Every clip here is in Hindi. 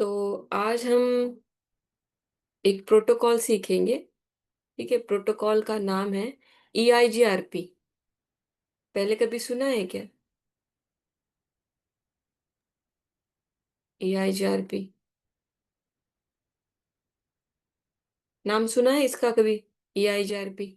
तो आज हम एक प्रोटोकॉल सीखेंगे। ठीक है, प्रोटोकॉल का नाम है EIGRP। पहले कभी सुना है क्या? EIGRP नाम सुना है इसका कभी? EIGRP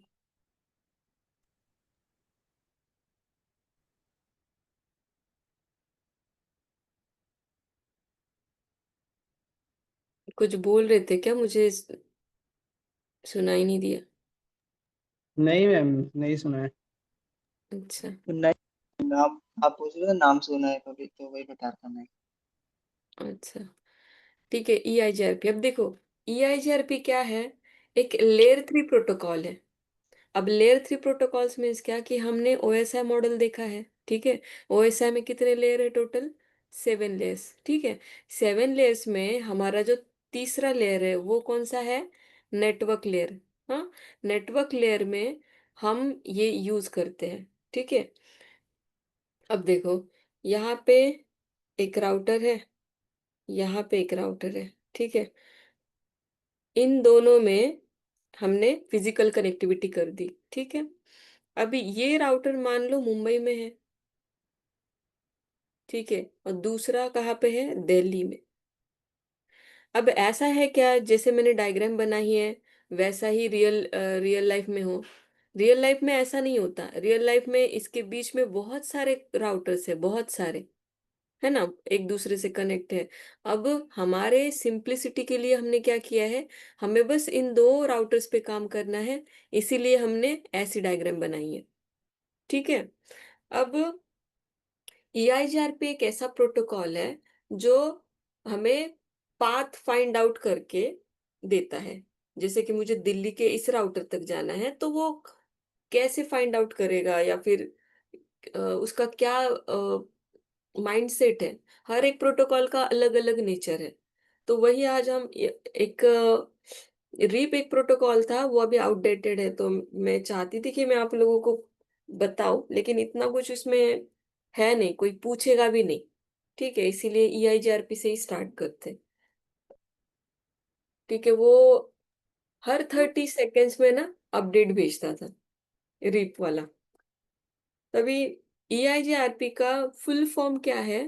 कुछ बोल रहे थे क्या? मुझे सुनाई नहीं दिया। नहीं मैम, नहीं सुना है। अच्छा। नहीं, नाम आप पूछ रहे हो, नाम सुना है कभी तो वही बता रहा था मैं। अच्छा, ठीक है। EIGRP, अब देखो, EIGRP क्या है? एक लेयर 3 प्रोटोकॉल है। अब लेयर 3 प्रोटोकॉल्स में क्या कि हमने OSI मॉडल देखा है। ठीक है, OSI में कितने लेयर है टोटल? 7 लेयर्स। ठीक है, 7 लेयर्स में हमारा जो तीसरा लेयर है वो कौन सा है? Network layer. हाँ, नेटवर्क लेयर में हम ये यूज करते हैं। ठीक है, अब देखो, यहाँ पे एक राउटर है, यहाँ पे एक राउटर है। ठीक है, इन दोनों में हमने फिजिकल कनेक्टिविटी कर दी। ठीक है, अभी ये राउटर मान लो मुंबई में है। ठीक है, और दूसरा कहाँ पे है? दिल्ली में। अब ऐसा है क्या, जैसे मैंने डायग्राम बनाई है वैसा ही रियल लाइफ में हो? रियल लाइफ में ऐसा नहीं होता। रियल लाइफ में इसके बीच में बहुत सारे राउटर्स है, बहुत सारे, है ना, एक दूसरे से कनेक्ट है। अब हमारे सिंप्लिसिटी के लिए हमने क्या किया है, हमें बस इन दो राउटर्स पे काम करना है, इसीलिए हमने ऐसी डायग्राम बनाई है। ठीक है, अब EIGRP एक ऐसा प्रोटोकॉल है जो हमें पाथ फाइंड आउट करके देता है। जैसे कि मुझे दिल्ली के इस राउटर तक जाना है, तो वो कैसे फाइंड आउट करेगा, या फिर उसका क्या माइंडसेट है। हर एक प्रोटोकॉल का अलग अलग नेचर है। तो वही आज हम एक रीप एक प्रोटोकॉल था, वो अभी आउटडेटेड है, तो मैं चाहती थी कि मैं आप लोगों को बताऊं, लेकिन इतना कुछ इसमें है नहीं, कोई पूछेगा भी नहीं। ठीक है, इसीलिए EIGRP से ही स्टार्ट करते हैं। ठीक है, वो हर 30 सेकेंड्स में ना अपडेट भेजता था, रीप वाला। तभी EIGRP का फुल फॉर्म क्या है?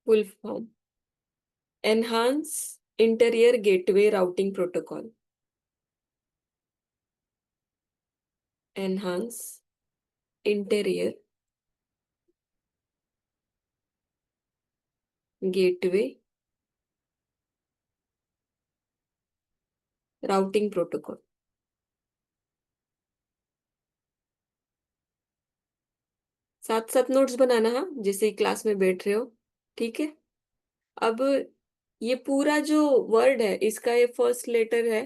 Full form enhance interior gateway routing protocol. Enhance interior gateway routing protocol. साथ साथ नोट्स बनाना, हाँ, जैसे क्लास में बैठ रहे हो। ठीक है, अब ये पूरा जो वर्ड है इसका ये फर्स्ट लेटर है।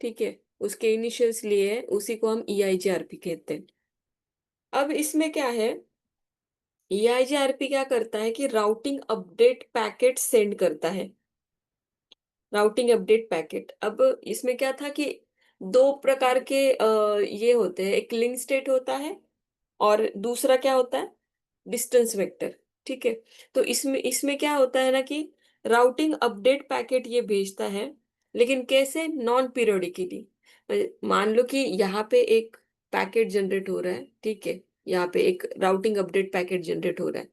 ठीक है, उसके इनिशियल्स लिए है, उसी को हम EIGRP कहते हैं। अब इसमें क्या है, EIGRP क्या करता है कि राउटिंग अपडेट पैकेट सेंड करता है। राउटिंग अपडेट पैकेट, अब इसमें क्या था कि दो प्रकार के ये होते हैं, एक लिंक स्टेट होता है और दूसरा क्या होता है? Distance vector. ठीक है, तो इसमें इसमें क्या होता है ना कि राउटिंग अपडेट पैकेट ये भेजता है, लेकिन कैसे? Non periodically. मान लो कि यहाँ पे एक पैकेट जनरेट हो रहा है। ठीक है, यहाँ पे एक राउटिंग अपडेट पैकेट जनरेट हो रहा है।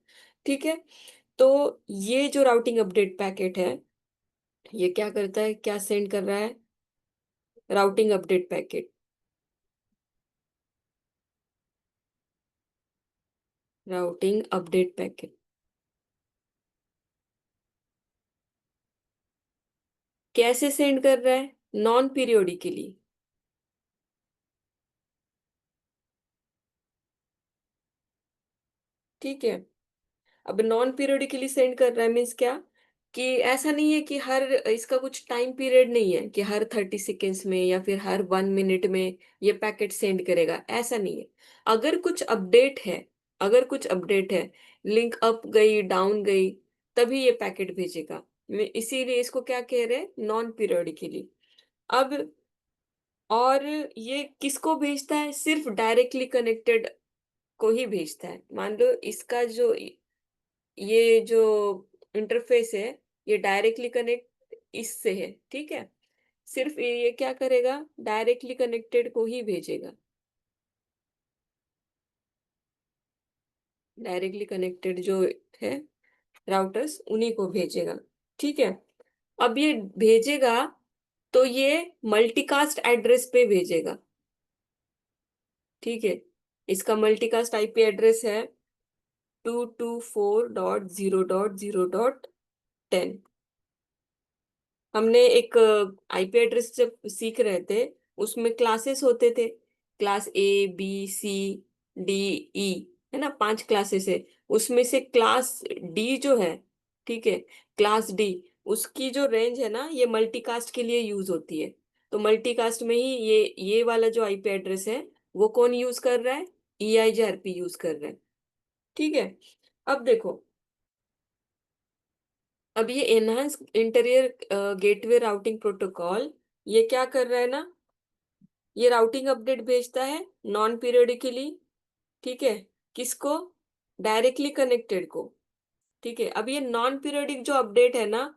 ठीक है, तो ये जो राउटिंग अपडेट पैकेट है, ये क्या करता है, क्या सेंड कर रहा है? Routing update packet. Routing update packet कैसे सेंड कर रहा है? Non periodically. ठीक है, अब नॉन पीरियोडिकली सेंड कर रहा है मीन्स क्या, कि ऐसा नहीं है कि हर इसका कुछ टाइम पीरियड नहीं है कि हर 30 सेकेंड्स में या फिर हर 1 मिनट में ये पैकेट सेंड करेगा, ऐसा नहीं है। अगर कुछ अपडेट है, अगर कुछ अपडेट है, लिंक अप गई डाउन गई, तभी ये पैकेट भेजेगा। इसीलिए इसको क्या कह रहे हैं? Non periodically. अब और ये किसको भेजता है? सिर्फ डायरेक्टली कनेक्टेड को ही भेजता है। मान लो इसका जो ये जो इंटरफेस है ये डायरेक्टली कनेक्ट इससे है, ठीक है। सिर्फ ये क्या करेगा, डायरेक्टली कनेक्टेड को ही भेजेगा, डायरेक्टली कनेक्टेड जो है राउटर्स उन्हीं को भेजेगा, ठीक है। अब ये भेजेगा तो ये मल्टीकास्ट एड्रेस पे भेजेगा, ठीक है। इसका मल्टीकास्ट आईपी एड्रेस है 224.0.0.10। हमने एक आईपी एड्रेस जब सीख रहे थे उसमें क्लासेस होते थे, class A B C D E, है ना, 5 क्लासेस है। उसमें से क्लास डी जो है, ठीक है, क्लास डी, उसकी जो रेंज है ना ये मल्टीकास्ट के लिए यूज होती है। तो मल्टीकास्ट में ही ये वाला जो आईपी एड्रेस है वो कौन यूज कर रहा है, EIGRP यूज कर रहा है, ठीक है। अब देखो, अब ये enhance interior gateway routing protocol ये क्या कर रहा है ना, ये राउटिंग अपडेट भेजता है नॉन पीरियोडिकली, ठीक है। किसको, डायरेक्टली कनेक्टेड को, ठीक है। अब ये नॉन पीरियोडिक जो अपडेट है ना,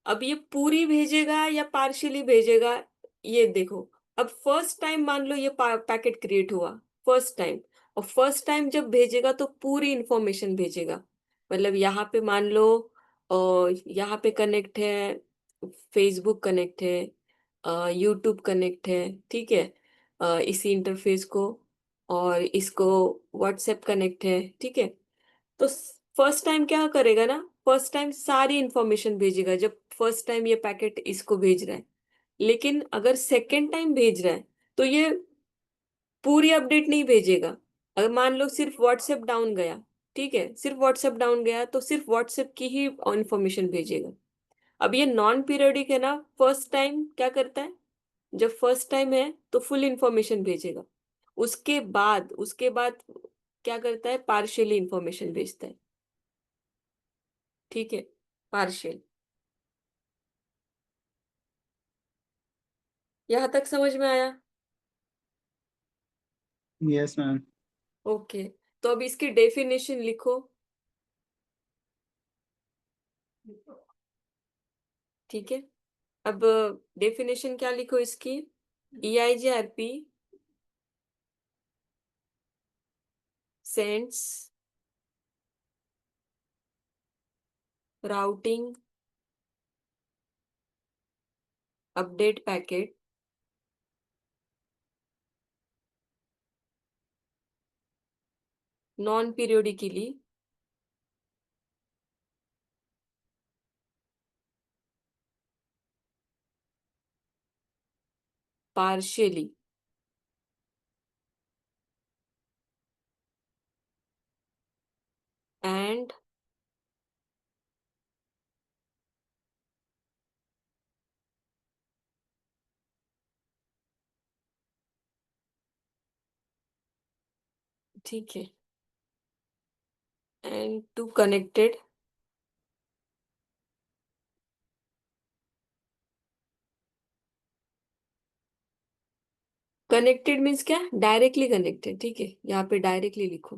अब ये पूरी भेजेगा या पार्शियली भेजेगा, ये देखो। अब फर्स्ट टाइम मान लो ये पैकेट क्रिएट हुआ फर्स्ट टाइम, और फर्स्ट टाइम जब भेजेगा तो पूरी इंफॉर्मेशन भेजेगा। मतलब यहाँ पे मान लो यहाँ पे कनेक्ट है, फेसबुक कनेक्ट है, यूट्यूब कनेक्ट है, ठीक है, इसी इंटरफेस को, और इसको व्हाट्सएप कनेक्ट है, ठीक है। तो फर्स्ट टाइम क्या करेगा ना, फर्स्ट टाइम सारी इंफॉर्मेशन भेजेगा जब फर्स्ट टाइम ये पैकेट इसको भेज रहा है। लेकिन अगर सेकेंड टाइम भेज रहा है तो ये पूरी अपडेट नहीं भेजेगा। अगर मान लो सिर्फ व्हाट्सएप डाउन गया, ठीक है, सिर्फ व्हाट्सएप डाउन गया तो सिर्फ व्हाट्सएप की ही इंफॉर्मेशन भेजेगा। अब ये नॉन पीरियोडिक है ना, फर्स्ट टाइम क्या करता है, जब फर्स्ट टाइम है तो फुल इंफॉर्मेशन भेजेगा। उसके बाद क्या करता है, पार्शियली इंफॉर्मेशन भेजता है, ठीक है, पार्शियल। यहाँ तक समझ में आया? Yes ma'am. ओके, तो अब इसकी डेफिनेशन लिखो, ठीक है। अब डेफिनेशन क्या लिखो इसकी, EIGRP sends routing update packet non periodically partially and ठीक है, and to connected. Connected means क्या, डायरेक्टली कनेक्टेड, ठीक है, यहाँ पे डायरेक्टली लिखो,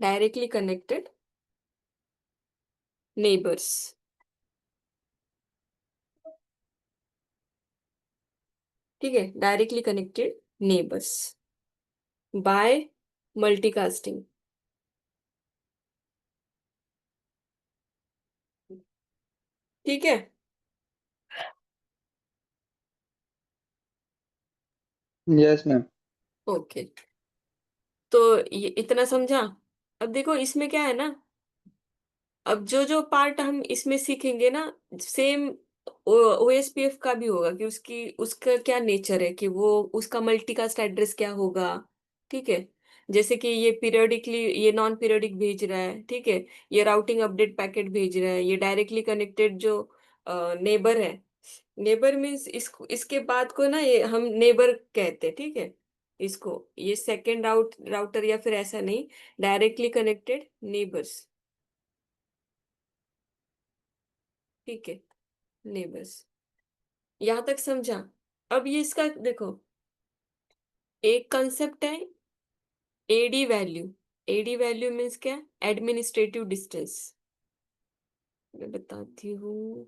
डायरेक्टली कनेक्टेड नेबर्स, ठीक है, directly connected neighbours by multicasting, ठीक है। Yes ma'am. ओके, तो ये इतना समझा। अब देखो इसमें क्या है ना, अब जो जो पार्ट हम इसमें सीखेंगे ना, सेम OSPF का भी होगा, कि उसका क्या नेचर है, कि वो उसका मल्टीकास्ट एड्रेस क्या होगा, ठीक है। जैसे कि ये पीरियोडिकली, ये नॉन पीरियोडिक भेज रहा है, ठीक है, ये राउटिंग अपडेट पैकेट भेज रहा है, ये डायरेक्टली कनेक्टेड जो नेबर है, नेबर मीन्स इसके बाद को ना ये हम नेबर कहते हैं, ठीक है। इसको ये सेकेंड राउटर या फिर ऐसा नहीं, डायरेक्टली कनेक्टेड नेबर्स, ठीक है, नेबर्स। यहाँ तक समझा? अब ये इसका देखो, एक कंसेप्ट है AD वैल्यू, एडी वैल्यू मीन्स क्या? Administrative distance. मैं बताती हूँ।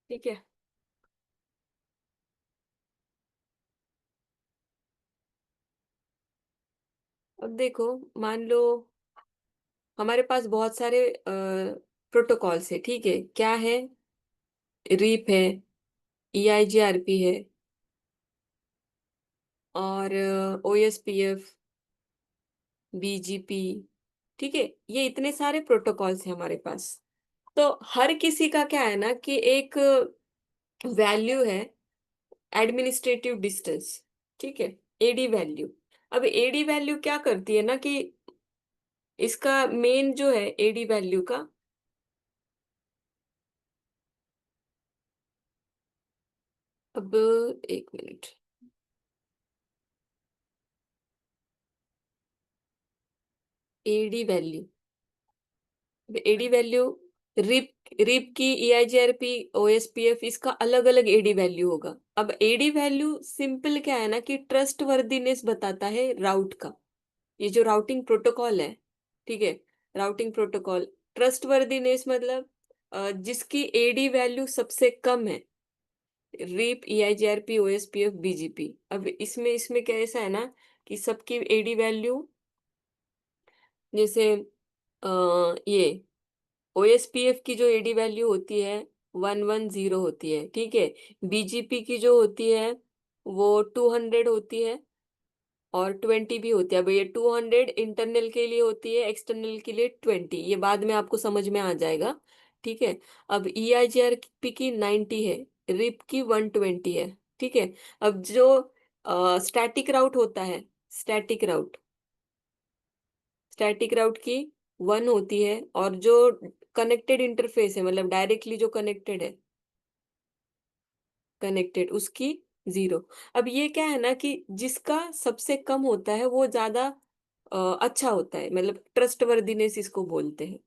ठीक है। अब देखो, मान लो हमारे पास बहुत सारे प्रोटोकॉल्स है, ठीक है, क्या है? रीप है, EIGRP है, और OSPF, BGP। ठीक है, ये इतने सारे प्रोटोकॉल्स हैं हमारे पास। तो हर किसी का क्या है ना कि एक वैल्यू है, एडमिनिस्ट्रेटिव डिस्टेंस। ठीक है, एडी वैल्यू। अब एडी वैल्यू क्या करती है ना कि इसका मेन जो है एडी वैल्यू का, अब एक minute. AD value, AD value, RIP RIP की, EIGRP, OSPF, इसका अलग अलग एडी वैल्यू होगा। अब एडी वैल्यू सिंपल क्या है ना कि ट्रस्ट वर्दीनेस बताता है राउट का। ये जो राउटिंग प्रोटोकॉल है, ठीक है, राउटिंग प्रोटोकॉल, ट्रस्ट वर्दीनेस मतलब जिसकी एडी वैल्यू सबसे कम है, रीप, EIGRP, OSPF, BGP। अब इसमें इसमें कैसा है ना कि सबकी एडी वैल्यू, जैसे ये OSPF की जो एडी वैल्यू होती है 110 होती है, ठीक है। BGP की जो होती है वो 200 होती है, और 20 भी होती है। अब ये 200 इंटरनल के लिए होती है, एक्सटर्नल के लिए 20, ये बाद में आपको समझ में आ जाएगा। ठीक है। अब EIGRP की 90 है, रिप की 120 है। ठीक है। अब जो स्टैटिक राउट होता है, स्टैटिक राउट, स्टैटिक राउट की 1 होती है, और जो कनेक्टेड इंटरफेस है, मतलब डायरेक्टली जो कनेक्टेड है, कनेक्टेड, उसकी 0। अब ये क्या है ना कि जिसका सबसे कम होता है वो ज्यादा अच्छा होता है, मतलब ट्रस्टवर्दीनेस इसको बोलते हैं।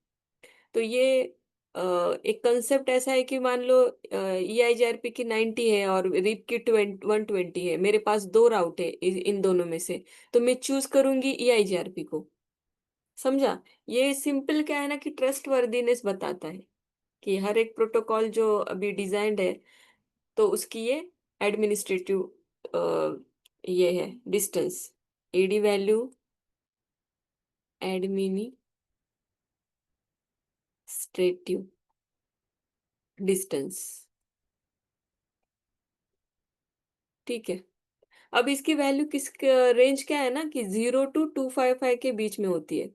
तो ये एक कंसेप्ट ऐसा है कि मान लो EIGRP की 90 है और रिप की 120 है, मेरे पास दो राउट है इन दोनों में से, तो मैं चूज करूंगी EIGRP को। समझा? ये सिंपल क्या है ना कि ट्रस्ट वर्दीनेस बताता है कि हर एक प्रोटोकॉल जो अभी डिजाइंड है, तो उसकी ये एडमिनिस्ट्रेटिव ये है distance, AD value, administrative distance. ठीक है। अब इसकी वैल्यू किस, रेंज क्या है ना कि 0 to 255 के बीच में होती है।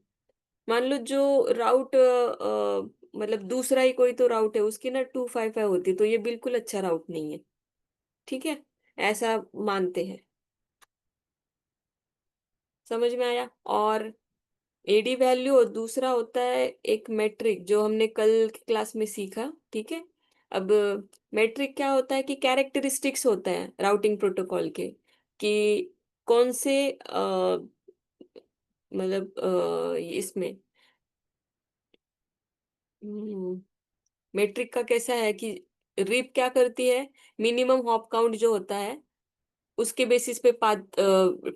मान लो जो राउट मतलब दूसरा ही कोई तो राउट है, उसकी ना 255 होती है, तो ये बिल्कुल अच्छा राउट नहीं है। ठीक है, ऐसा मानते हैं। समझ में आया? और एडी वैल्यू, और दूसरा होता है एक मैट्रिक, जो हमने कल की क्लास में सीखा। ठीक है। अब मैट्रिक क्या होता है कि कैरेक्टरिस्टिक्स होता है राउटिंग प्रोटोकॉल के, कि कौन से मतलब इसमें मैट्रिक का कैसा है कि रिप क्या करती है, मिनिमम हॉप काउंट जो होता है उसके बेसिस पे पाथ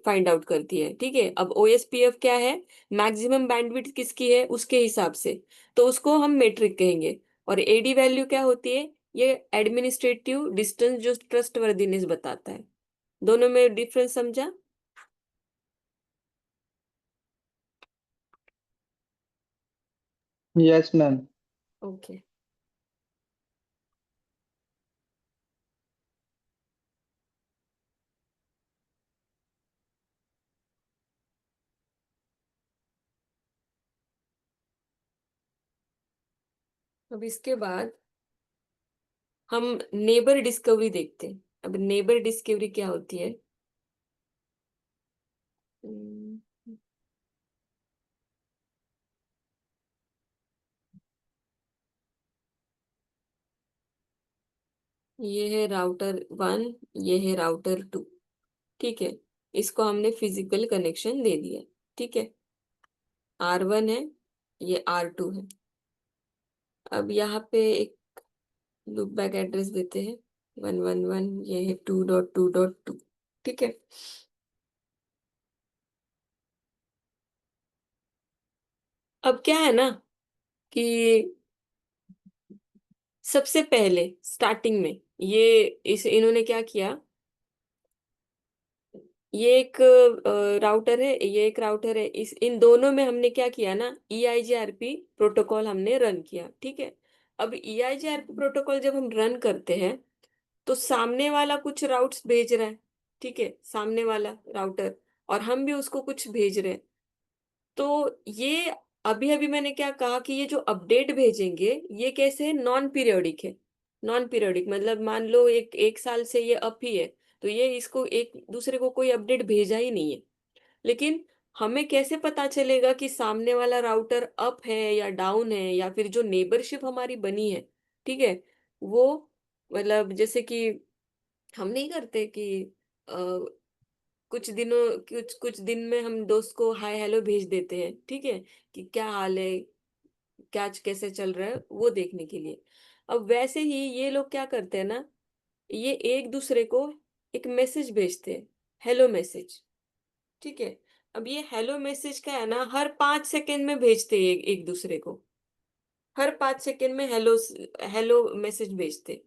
फाइंड आउट करती है। ठीक है। अब OSPF क्या है, मैक्सिमम बैंडविड्थ किसकी है उसके हिसाब से, तो उसको हम मेट्रिक कहेंगे। और एडी वैल्यू क्या होती है, ये एडमिनिस्ट्रेटिव डिस्टेंस जो ट्रस्ट वर्दीनेस बताता है। दोनों में डिफरेंस समझा? Yes ma'am. ओके। अब इसके बाद हम नेबर डिस्कवरी देखते हैं। अब नेबर डिस्कवरी क्या होती है? हम्म, ये है राउटर 1, ये है राउटर 2। ठीक है। इसको हमने फिजिकल कनेक्शन दे दिया। ठीक है। R1 है, ये R2 है। अब यहाँ पे एक लूप बैक एड्रेस देते हैं, 111, ये है 2.2.2। ठीक है। अब क्या है ना कि सबसे पहले स्टार्टिंग में ये इस इन्होंने क्या किया, ये एक राउटर है, ये एक राउटर है, इस इन दोनों में हमने क्या किया ना, EIGRP प्रोटोकॉल हमने रन किया। ठीक है। अब EIGRP प्रोटोकॉल जब हम रन करते हैं तो सामने वाला कुछ राउट्स भेज रहा है। ठीक है, सामने वाला राउटर, और हम भी उसको कुछ भेज रहे हैं। तो ये अभी अभी मैंने क्या कहा कि ये जो अपडेट भेजेंगे ये कैसे है, नॉन पीरियोडिक है। नॉन पीरियोडिक मतलब मान लो एक एक साल से ये अप ही है, तो ये इसको एक दूसरे को कोई अपडेट भेजा ही नहीं है। लेकिन हमें कैसे पता चलेगा कि सामने वाला राउटर अप है या डाउन है, या फिर जो नेबरशिप हमारी बनी है, ठीक है, वो मतलब जैसे कि हम नहीं करते कि कुछ दिनों कुछ कुछ दिन में हम दोस्त को हाय हेलो भेज देते हैं, ठीक है, कि क्या हाल है, क्या कैसे चल रहा है, वो देखने के लिए। अब वैसे ही ये लोग क्या करते हैं ना, ये एक दूसरे को एक मैसेज भेजते हैं, हेलो मैसेज। ठीक है। अब ये हेलो मैसेज का है ना, हर 5 सेकेंड में भेजते हैं एक दूसरे को। हर 5 सेकेंड में हेलो हेलो मैसेज भेजते।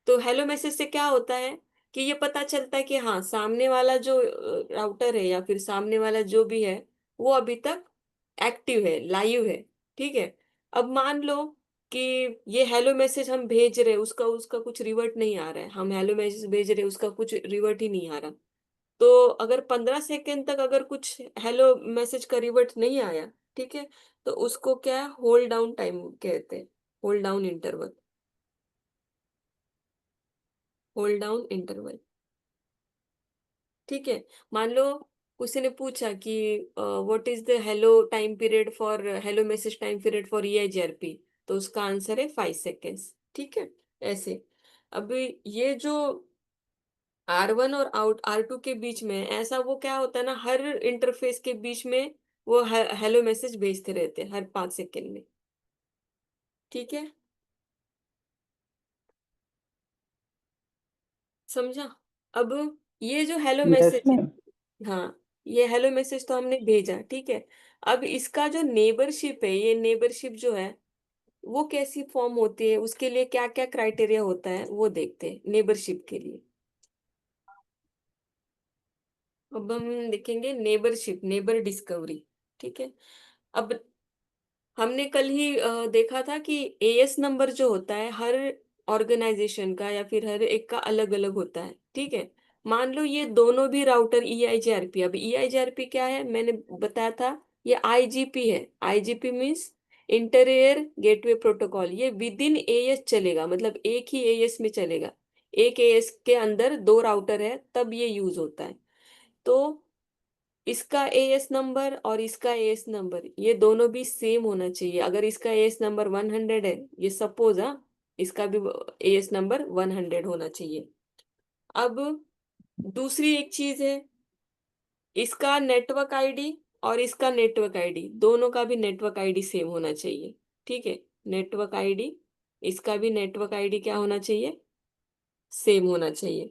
तो हेलो मैसेज से क्या होता है कि ये पता चलता है कि हाँ, सामने वाला जो राउटर है या फिर सामने वाला जो भी है वो अभी तक एक्टिव है, लाइव है। ठीक है। अब मान लो कि ये हेलो मैसेज हम भेज रहे हैं, उसका उसका कुछ रिवर्ट नहीं आ रहा है, हम हेलो मैसेज भेज रहे हैं, उसका कुछ रिवर्ट ही नहीं आ रहा। तो अगर 15 सेकेंड तक अगर कुछ हेलो मैसेज का रिवर्ट नहीं आया, ठीक है, तो उसको क्या है, होल्ड डाउन टाइम कहते हैं, hold down interval. Hold down interval. ठीक है। मान लो किसी ने पूछा कि what is the hello time period for hello message time period for EIGRP, तो उसका आंसर है 5 सेकेंड्स। ठीक है। ऐसे अब ये जो R1 और R2 के बीच में ऐसा वो क्या होता है ना, हर इंटरफेस के बीच में वो हेलो मैसेज भेजते रहते हैं हर 5 सेकेंड में। ठीक है। समझा। अब ये जो हेलो यस मैसेज है, मैम। हाँ, ये हेलो मैसेज तो हमने भेजा, ठीक है। अब इसका जो नेबरशिप है, ये नेबरशिप जो है वो कैसी फॉर्म होती है, उसके लिए क्या क्या क्राइटेरिया होता है वो देखते हैं नेबरशिप के लिए। अब हम देखेंगे नेबरशिप, नेबर डिस्कवरी। ठीक है। अब हमने कल ही देखा था कि AS नंबर जो होता है हर ऑर्गेनाइजेशन का या फिर हर एक का अलग अलग होता है। ठीक है। मान लो ये दोनों भी राउटर EIGRP, अब EIGRP क्या है मैंने बताया था, ये IGP है। IGP means inter air gateway protocol. ये विद इन AS चलेगा, मतलब एक ही AS में चलेगा। एक AS के अंदर दो राउटर है तब ये यूज होता है। तो इसका AS नंबर और इसका AS नंबर ये दोनों भी सेम होना चाहिए। अगर इसका AS नंबर 100 है, ये सपोज, हाँ, इसका भी AS नंबर 100 होना चाहिए। अब दूसरी एक चीज है, इसका नेटवर्क आईडी और इसका नेटवर्क आईडी, दोनों का भी नेटवर्क आईडी सेम होना चाहिए। ठीक है। नेटवर्क आईडी, इसका भी नेटवर्क आईडी क्या होना चाहिए, सेम होना चाहिए।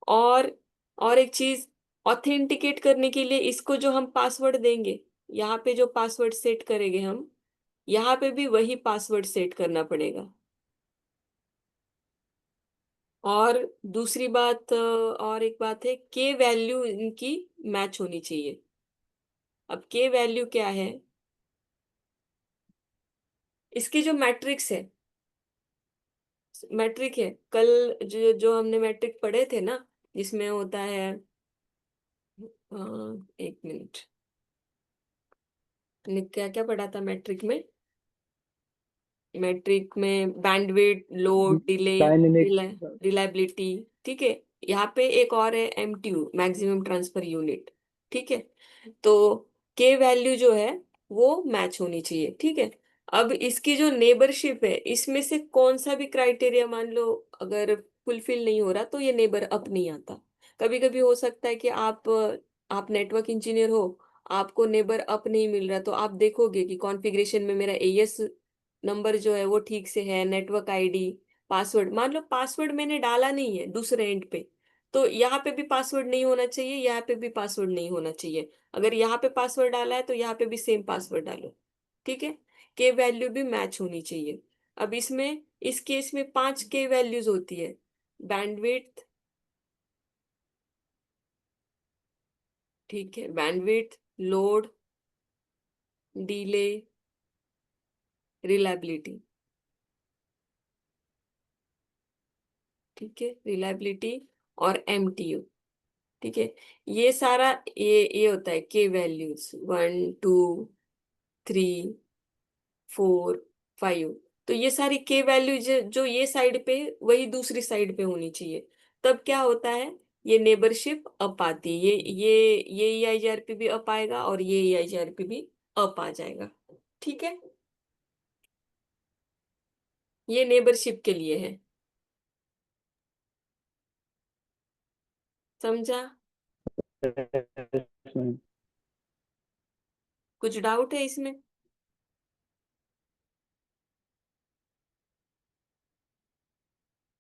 और और एक चीज, ऑथेंटिकेट करने के लिए इसको जो हम पासवर्ड देंगे, यहाँ पे जो पासवर्ड सेट करेंगे हम, यहाँ पे भी वही पासवर्ड सेट करना पड़ेगा। और दूसरी बात, और एक बात है, के वैल्यू इनकी मैच होनी चाहिए। अब के वैल्यू क्या है, इसकी जो मैट्रिक्स है, मैट्रिक है, कल जो जो हमने मैट्रिक पढ़े थे ना, जिसमें होता है, अ, एक मिनट, हमने क्या क्या पढ़ा था मैट्रिक में, मैट्रिक में bandwidth, load, delay, dynamic. Reliability. ठीक है। यहाँ पे एक और है MTU, मैक्सिमम ट्रांसफर यूनिट। ठीक है। तो के वैल्यू जो है वो मैच होनी चाहिए। ठीक है। अब इसकी जो नेबरशिप है, इसमें से कौन सा भी क्राइटेरिया मान लो अगर फुलफिल नहीं हो रहा तो ये नेबर अप नहीं आता। कभी कभी हो सकता है कि आप नेटवर्क इंजीनियर हो आपको नेबर अप नहीं मिल रहा, तो आप देखोगे कि कॉन्फ़िगरेशन में मेरा एएस नंबर जो है वो ठीक से है, नेटवर्क आईडी, पासवर्ड, मान लो पासवर्ड मैंने डाला नहीं है दूसरे एंड पे, तो यहाँ पे भी पासवर्ड नहीं होना चाहिए, यहाँ पे भी पासवर्ड नहीं होना चाहिए। अगर यहाँ पे पासवर्ड डाला है तो यहाँ पे भी सेम पासवर्ड डालो। ठीक है, के वैल्यू भी मैच होनी चाहिए। अब इसमें, इस केस में 5 के वैल्यूज होती है। बैंडविड्थ, ठीक है, बैंडविड्थ, लोड, डिले, रिलायबिलिटी। ठीक है, रिलायबिलिटी और एमटीयू। ठीक है, ये सारा, ये होता है के वैल्यूज 1 2 3 4 5। तो ये सारी के वैल्यूज जो ये साइड पे, वही दूसरी साइड पे होनी चाहिए। तब क्या होता है, ये नेबरशिप अप आती है, ये ईआईजीआरपी भी अप आएगा और ये ईआईजीआरपी भी अप आ जाएगा। ठीक है, ये नेबरशिप के लिए है। समझा? Yes ma'am. कुछ डाउट है इसमें?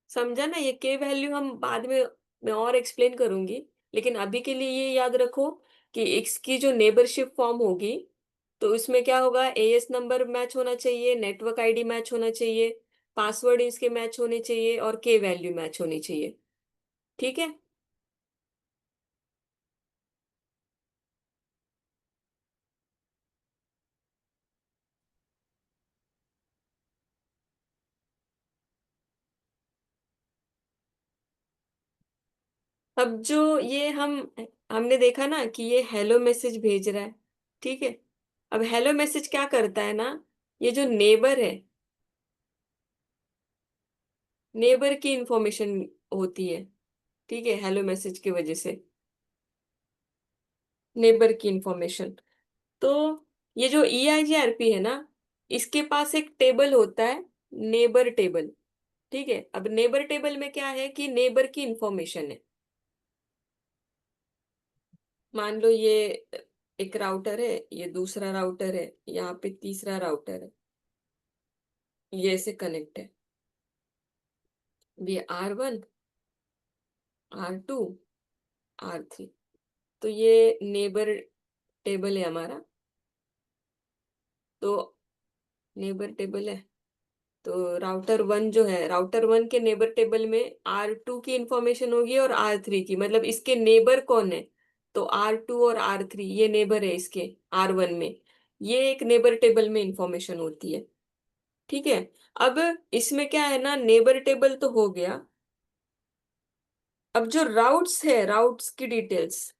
समझा ना? ये के वैल्यू हम बाद में मैं और एक्सप्लेन करूंगी, लेकिन अभी के लिए ये याद रखो कि इसकी जो नेबरशिप फॉर्म होगी, तो उसमें क्या होगा, एएस नंबर मैच होना चाहिए, नेटवर्क आईडी मैच होना चाहिए, पासवर्ड इसके मैच होने चाहिए और के वैल्यू मैच होनी चाहिए। ठीक है, अब जो ये हमने देखा ना कि ये हेलो मैसेज भेज रहा है। ठीक है, अब हेलो मैसेज क्या करता है ना, ये जो नेबर है, नेबर की इंफॉर्मेशन होती है। ठीक है, हेलो मैसेज की वजह से नेबर की इंफॉर्मेशन। तो ये जो ईआईजीआरपी है ना, इसके पास एक टेबल होता है, नेबर टेबल। ठीक है, अब नेबर टेबल में क्या है कि नेबर की इंफॉर्मेशन है। मान लो ये एक राउटर है, ये दूसरा राउटर है, यहाँ पे तीसरा राउटर है, ये ऐसे कनेक्ट है, ये R1, R2, R3। तो ये नेबर टेबल है हमारा। तो नेबर टेबल है, तो राउटर 1 जो है, राउटर 1 के नेबर टेबल में R2 की इंफॉर्मेशन होगी और R3 की, मतलब इसके नेबर कौन है, तो R2 और R3 ये नेबर है इसके, R1 में। ये एक नेबर टेबल में इंफॉर्मेशन होती है। ठीक है, अब इसमें क्या है ना, नेबर टेबल तो हो गया। अब जो राउट्स है, राउट्स की डिटेल्स,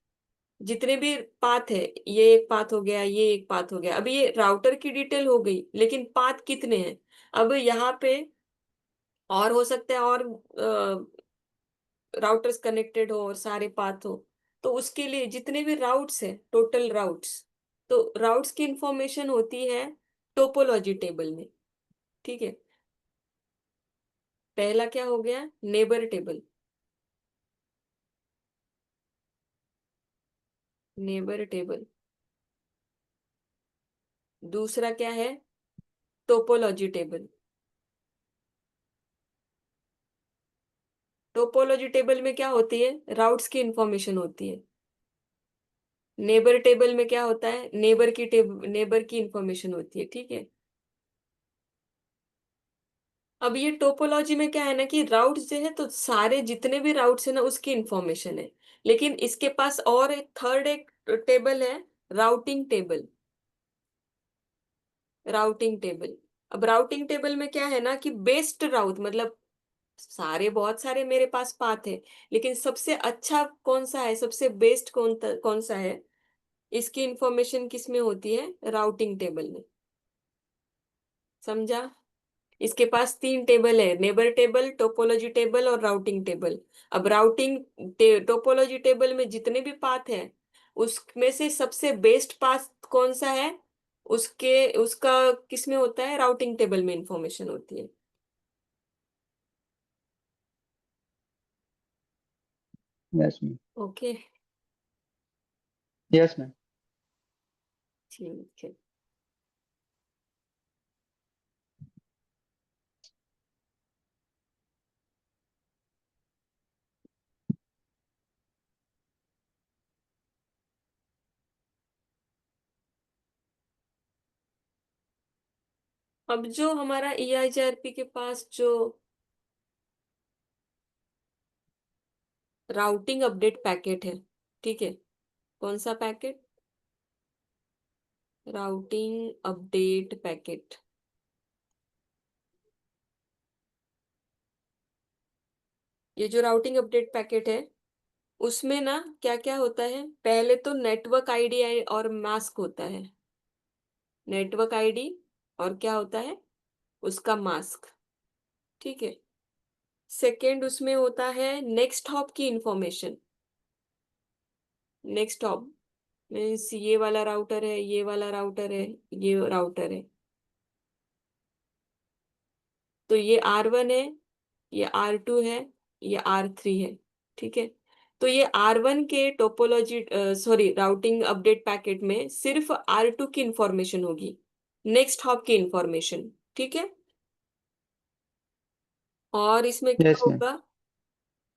जितने भी पाथ है, ये एक पाथ हो गया, ये एक पाथ हो गया, अब ये राउटर की डिटेल हो गई, लेकिन पाथ कितने हैं? अब यहाँ पे और हो सकता है, और राउटर्स कनेक्टेड हो और सारे पाथ हो, तो उसके लिए जितने भी राउट्स है, टोटल राउट्स, तो राउट्स की इंफॉर्मेशन होती है टोपोलॉजी टेबल में। ठीक है, पहला क्या हो गया, नेबर टेबल, नेबर टेबल। दूसरा क्या है, टोपोलॉजी टेबल। टोपोलॉजी टेबल में क्या होती है, राउट्स की इंफॉर्मेशन होती है। नेबर टेबल में क्या होता है, नेबर की इंफॉर्मेशन होती है। ठीक है, अब ये टोपोलॉजी में क्या है ना कि राउट्स जो है, तो सारे जितने भी राउट्स है ना उसकी इंफॉर्मेशन है, लेकिन इसके पास और एक थर्ड एक टेबल है, राउटिंग टेबल। राउटिंग टेबल, अब राउटिंग टेबल में क्या है ना कि बेस्ट राउट, मतलब सारे, बहुत सारे मेरे पास पाथ है, लेकिन सबसे अच्छा कौन सा है, सबसे बेस्ट कौन सा है, इसकी इंफॉर्मेशन किस में होती है, राउटिंग टेबल में। समझा? इसके पास 3 टेबल है, नेबर टेबल, टोपोलॉजी टेबल और राउटिंग टेबल। अब टोपोलॉजी टेबल में जितने भी पाथ हैं, उसमें से सबसे बेस्ट पाथ कौन सा है, उसके उसका किस में होता है, राउटिंग टेबल में इंफॉर्मेशन होती है। Yes ma'am. Okay, yes ma'am. ठीक है। अब जो हमारा EIGRP के पास जो राउटिंग अपडेट पैकेट है, ठीक है, कौन सा पैकेट? Routing update packet. ये जो राउटिंग अपडेट पैकेट है, उसमें ना क्या क्या होता है, पहले तो नेटवर्क आईडी और मास्क होता है। नेटवर्क आईडी और क्या होता है, उसका मास्क, ठीक है। सेकंड उसमें होता है नेक्स्ट हॉप की इंफॉर्मेशन। नेक्स्ट हॉप मीन्स ये वाला राउटर है, ये वाला राउटर है, ये राउटर है, तो ये R1 है, ये R2 है, ये R3 है, ठीक है। तो ये R1 के topology sorry routing update packet में सिर्फ R2 की इंफॉर्मेशन होगी, नेक्स्ट हॉप की इंफॉर्मेशन, ठीक है। और इसमें क्या यस मैम। होगा,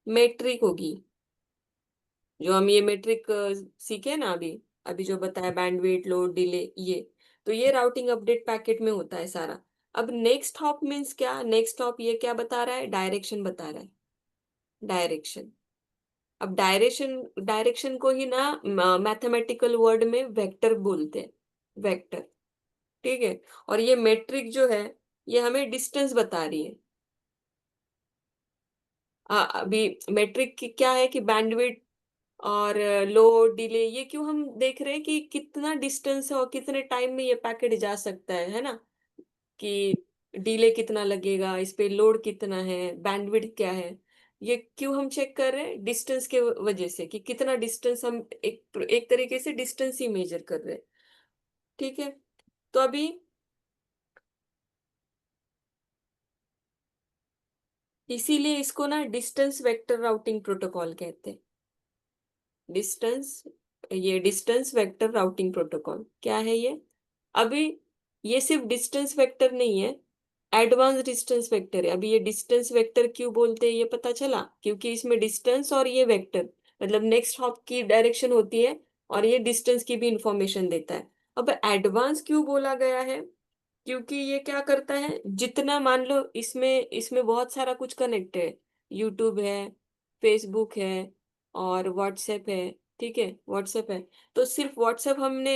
मेट्रिक होगी, जो हम ये मेट्रिक सीखे ना अभी, अभी जो बताया बैंडविड्थ, लोड, डिले, ये तो ये राउटिंग अपडेट पैकेट में होता है सारा। अब नेक्स्ट हॉप मीन्स क्या, नेक्स्ट हॉप ये क्या बता रहा है, डायरेक्शन बता रहा है, डायरेक्शन। अब डायरेक्शन, डायरेक्शन को ही ना मैथमेटिकल वर्ड में वेक्टर बोलते हैं, वेक्टर, ठीक है। और ये मेट्रिक जो है, ये हमें डिस्टेंस बता रही है। अभी मेट्रिक की क्या है कि बैंडविड्थ और लो डिले, ये क्यों हम देख रहे हैं कि कितना डिस्टेंस है और कितने टाइम में ये पैकेट जा सकता है ना, कि डिले कितना लगेगा, इस पे लोड कितना है, बैंडविड्थ क्या है। ये क्यों हम चेक कर रहे हैं, डिस्टेंस के वजह से, कि कितना डिस्टेंस हम एक एक तरीके से डिस्टेंस ही मेजर कर रहे हैं, ठीक है। तो अभी इसीलिए इसको ना डिस्टेंस वेक्टर राउटिंग प्रोटोकॉल कहते हैं। डिस्टेंस, ये डिस्टेंस वेक्टर राउटिंग प्रोटोकॉल क्या है ये? अभी ये सिर्फ डिस्टेंस वेक्टर नहीं है, एडवांस डिस्टेंस वेक्टर है। अभी ये डिस्टेंस वेक्टर क्यों बोलते हैं ये पता चला, क्योंकि इसमें डिस्टेंस और ये वेक्टर मतलब नेक्स्ट हॉप की डायरेक्शन होती है, और ये डिस्टेंस की भी इंफॉर्मेशन देता है। अब एडवांस क्यों बोला गया है, क्योंकि ये क्या करता है, जितना मान लो इसमें इसमें बहुत सारा कुछ कनेक्ट है, यूट्यूब है, फेसबुक है, और व्हाट्सएप है, ठीक है, व्हाट्सएप है। तो सिर्फ व्हाट्सएप हमने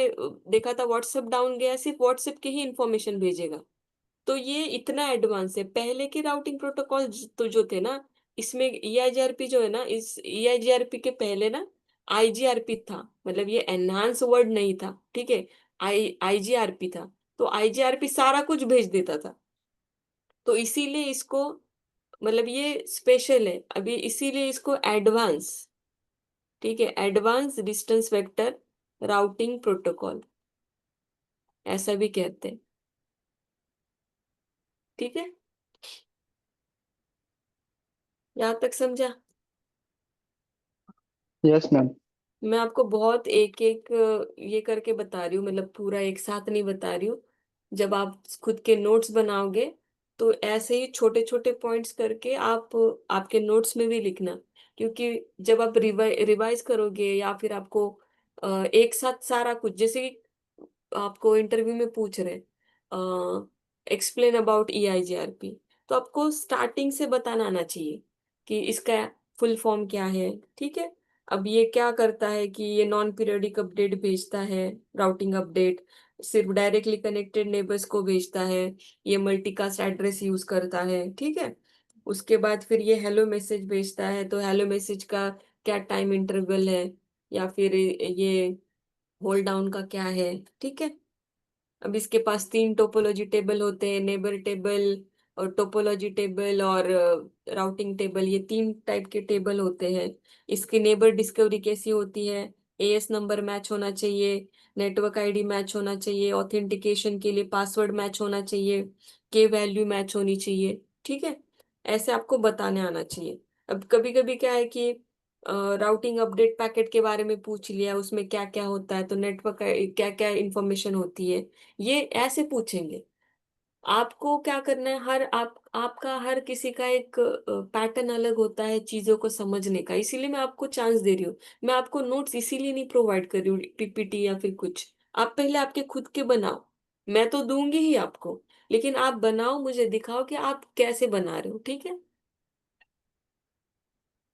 देखा था, व्हाट्सएप डाउन गया, सिर्फ व्हाट्सएप की ही इंफॉर्मेशन भेजेगा। तो ये इतना एडवांस है। पहले के राउटिंग प्रोटोकॉल तो जो थे ना, इसमें EIGRP जो है ना, इस EIGRP के पहले ना IGRP था, मतलब ये एनहांस वर्ड नहीं था, ठीक है, IGRP था। तो IGRP सारा कुछ भेज देता था, तो इसीलिए इसको मतलब ये स्पेशल है अभी, इसीलिए इसको एडवांस, ठीक है, advance distance vector routing protocol ऐसा भी कहते हैं, ठीक है। यहाँ तक समझा? Yes ma'am. मैं आपको बहुत एक एक ये करके बता रही हूँ, मतलब पूरा एक साथ नहीं बता रही हूँ। जब आप खुद के नोट्स बनाओगे, तो ऐसे ही छोटे छोटे पॉइंट्स करके आप आपके नोट्स में भी लिखना, क्योंकि जब आप रिवाइज करोगे या फिर आपको एक साथ सारा कुछ, जैसे कि आपको इंटरव्यू में पूछ रहे एक्सप्लेन अबाउट EIGRP, तो आपको स्टार्टिंग से बताना आना चाहिए कि इसका फुल फॉर्म क्या है, ठीक है। अब ये क्या करता है कि ये नॉन पीरियोडिक अपडेट भेजता है, राउटिंग अपडेट सिर्फ डायरेक्टली कनेक्टेड नेबर्स को भेजता है, ये मल्टीकास्ट एड्रेस यूज करता है, ठीक है। उसके बाद फिर ये हेलो मैसेज भेजता है, तो हेलो मैसेज का क्या टाइम इंटरवल है, या फिर ये होल्ड डाउन का क्या है, ठीक है। अब इसके पास तीन टोपोलॉजी टेबल होते हैं, नेबर टेबल और टोपोलॉजी टेबल और राउटिंग टेबल, ये तीन टाइप के टेबल होते हैं। इसकी नेबर डिस्कवरी कैसी होती है, AS नंबर मैच होना चाहिए, नेटवर्क आईडी मैच होना चाहिए, ऑथेंटिकेशन के लिए पासवर्ड मैच होना चाहिए, के वैल्यू मैच होनी चाहिए, ठीक है। ऐसे आपको बताने आना चाहिए। अब कभी कभी क्या है कि राउटिंग अपडेट पैकेट के बारे में पूछ लिया, उसमें क्या क्या होता है, तो नेटवर्क क्या क्या इंफॉर्मेशन होती है, ये ऐसे पूछेंगे। आपको क्या करना है, हर आपका हर किसी का एक पैटर्न अलग होता है चीजों को समझने का, इसीलिए मैं आपको चांस दे रही हूँ। मैं आपको नोट्स इसीलिए नहीं प्रोवाइड कर रही हूँ, पीपीटी या फिर कुछ। आप पहले आपके खुद के बनाओ, मैं तो दूंगी ही आपको, लेकिन आप बनाओ, मुझे दिखाओ कि आप कैसे बना रहे हो, ठीक है?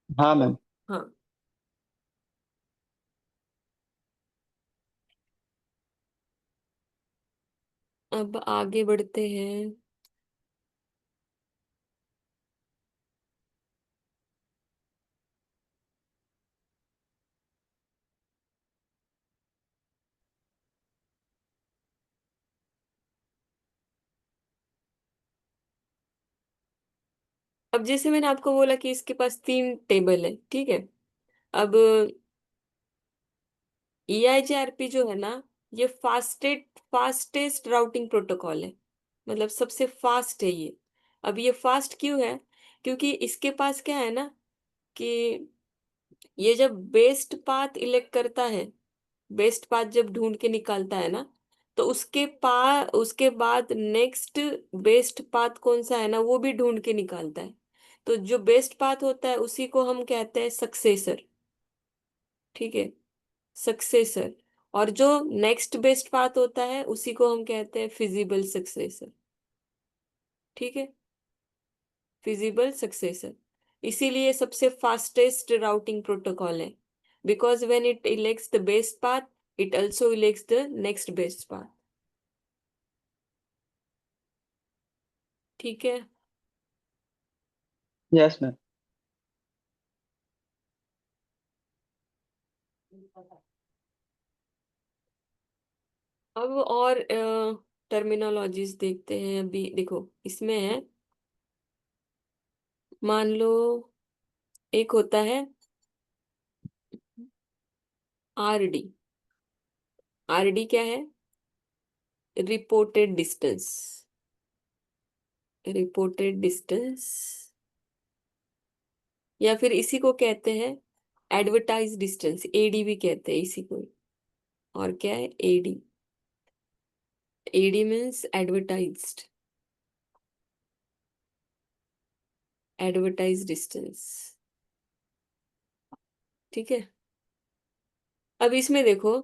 हाँ मैम। हाँ। अब आगे बढ़ते हैं। अब जैसे मैंने आपको बोला कि इसके पास 3 टेबल है, ठीक है? अब EIGRP जो है ना, ये फास्टेस्ट राउटिंग प्रोटोकॉल है, मतलब सबसे फास्ट है ये। अब ये फास्ट क्यों है? क्योंकि इसके पास क्या है ना, कि ये जब बेस्ट पाथ इलेक्ट करता है, बेस्ट पाथ जब ढूंढ के निकालता है ना, तो उसके बाद नेक्स्ट बेस्ट पाथ कौन सा है ना, वो भी ढूंढ के निकालता है। तो जो बेस्ट पाथ होता है उसी को हम कहते हैं सक्सेसर, ठीक है? सक्सेसर। और जो नेक्स्ट बेस्ट पाथ होता है उसी को हम कहते हैं फिजिबल सक्सेसर, ठीक है? Feasible successor. इसीलिए सबसे फास्टेस्ट राउटिंग प्रोटोकॉल है, because when it elects the best path, it also elects the next best path, ठीक है? Yes ma'am. अब और टर्मिनोलॉजीज देखते हैं। अभी देखो, इसमें है, मान लो एक होता है RD। RD क्या है? Reported distance. रिपोर्टेड डिस्टेंस, या फिर इसी को कहते हैं एडवर्टाइज डिस्टेंस, AD भी कहते हैं इसी को। और क्या है? AD। AD means advertised, advertise distance, ठीक है? अब इसमें देखो,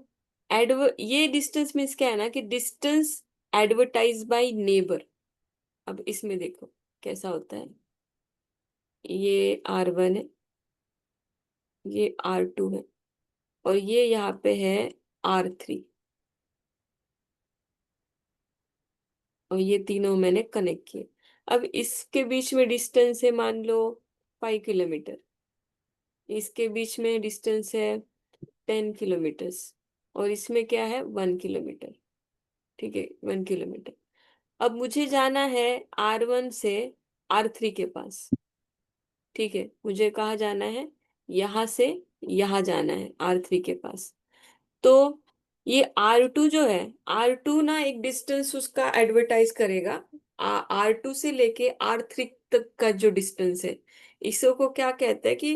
ये डिस्टेंस मीन्स क्या है ना, कि डिस्टेंस एडवर्टाइज बाय नेबर। अब इसमें देखो कैसा होता है, ये R1 है, ये R2 है, और ये यहाँ पे है R3, और ये तीनों मैंने कनेक्ट किए। अब इसके बीच में डिस्टेंस है मान लो 5 किलोमीटर, इसके बीच में डिस्टेंस है 10 किलोमीटर्स, और इसमें क्या है 1 किलोमीटर, ठीक है? 1 किलोमीटर। अब मुझे जाना है R1 से R3 के पास, ठीक है? मुझे कहाँ जाना है? यहाँ से यहाँ जाना है R3 के पास। तो ये R2 जो है, R2 ना एक डिस्टेंस उसका एडवर्टाइज करेगा। R2 से लेके R3 तक का जो डिस्टेंस है, इसको क्या कहते हैं कि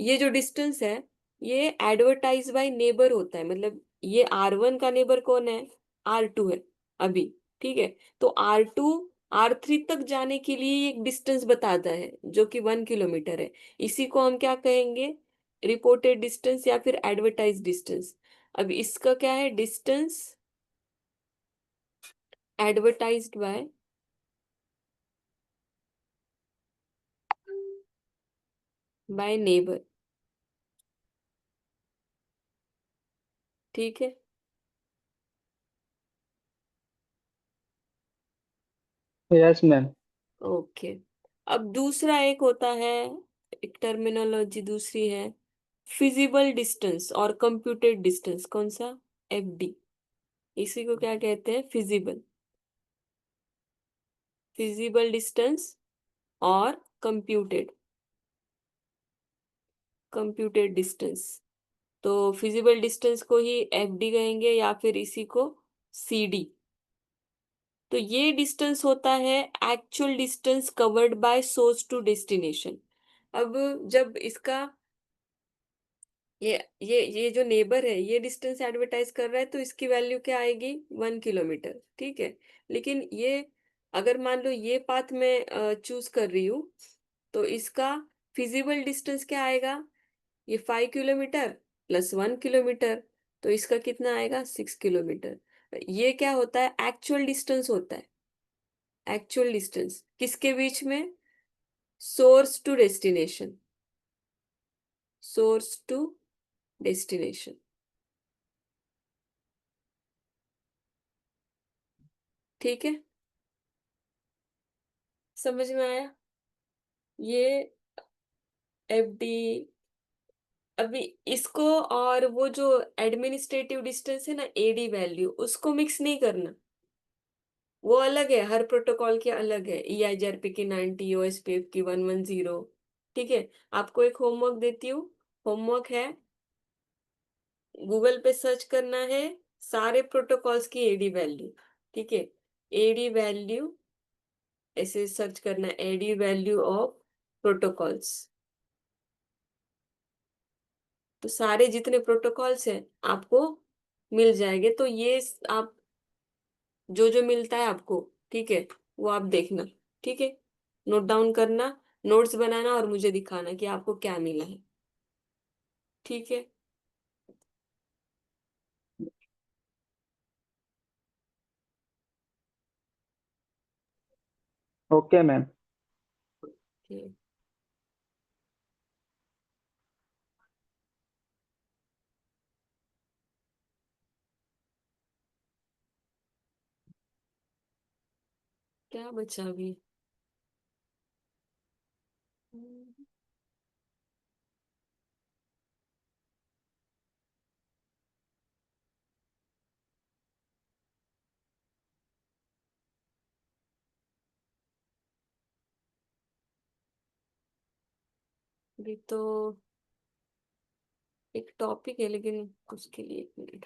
ये जो डिस्टेंस है, ये एडवर्टाइज बाय नेबर होता है। मतलब ये R1 का नेबर कौन है? R2 है अभी, ठीक है? तो R2 R3 तक जाने के लिए एक डिस्टेंस बताता है जो कि 1 किलोमीटर है। इसी को हम क्या कहेंगे? रिपोर्टेड डिस्टेंस या फिर एडवर्टाइज डिस्टेंस। अब इसका क्या है? डिस्टेंस एडवर्टाइज्ड बाय नेबर, ठीक है? Yes ma'am. ओके। अब दूसरा एक होता है, एक टर्मिनोलॉजी दूसरी है, फिजिबल डिस्टेंस और कंप्यूटेड डिस्टेंस। कौन सा? FD। इसी को क्या कहते हैं? फिजिबल, फिजिबल डिस्टेंस और कंप्यूटेड, कंप्यूटेड डिस्टेंस। तो फिजिबल डिस्टेंस को ही FD कहेंगे या फिर इसी को CD। तो ये डिस्टेंस होता है actual distance covered by source to destination. अब जब इसका ये जो नेबर है ये डिस्टेंस एडवर्टाइज कर रहा है तो इसकी वैल्यू क्या आएगी, 1 किलोमीटर, ठीक है। लेकिन ये अगर मान लो ये पाथ मैं चूज कर रही हूँ तो इसका फिजिबल डिस्टेंस क्या आएगा, ये 5 किलोमीटर प्लस 1 किलोमीटर, तो इसका कितना आएगा, 6 किलोमीटर। ये क्या होता है, एक्चुअल डिस्टेंस होता है। एक्चुअल डिस्टेंस किसके बीच में, source to destination, source to destination, ठीक है। समझ में आया ये एफडी। अभी इसको और वो जो एडमिनिस्ट्रेटिव डिस्टेंस है ना, एडी वैल्यू, उसको मिक्स नहीं करना। वो अलग है, हर प्रोटोकॉल के अलग है, EIGRP की 90, OSPF की 110, ठीक है। आपको एक होमवर्क देती हूँ। होमवर्क है, गूगल पे सर्च करना है सारे प्रोटोकॉल्स की एडी वैल्यू, ठीक है। एडी वैल्यू ऐसे सर्च करना, एडी वैल्यू ऑफ प्रोटोकॉल्स। तो सारे जितने प्रोटोकॉल्स हैं आपको मिल जाएंगे। तो ये आप जो जो मिलता है आपको, ठीक है, वो आप देखना, ठीक है। नोट डाउन करना, नोट्स बनाना और मुझे दिखाना कि आपको क्या मिला है, ठीक है। Okay ma'am. ठीक। क्या बचा अभी, अभी तो एक टॉपिक है लेकिन उसके लिए 1 मिनट।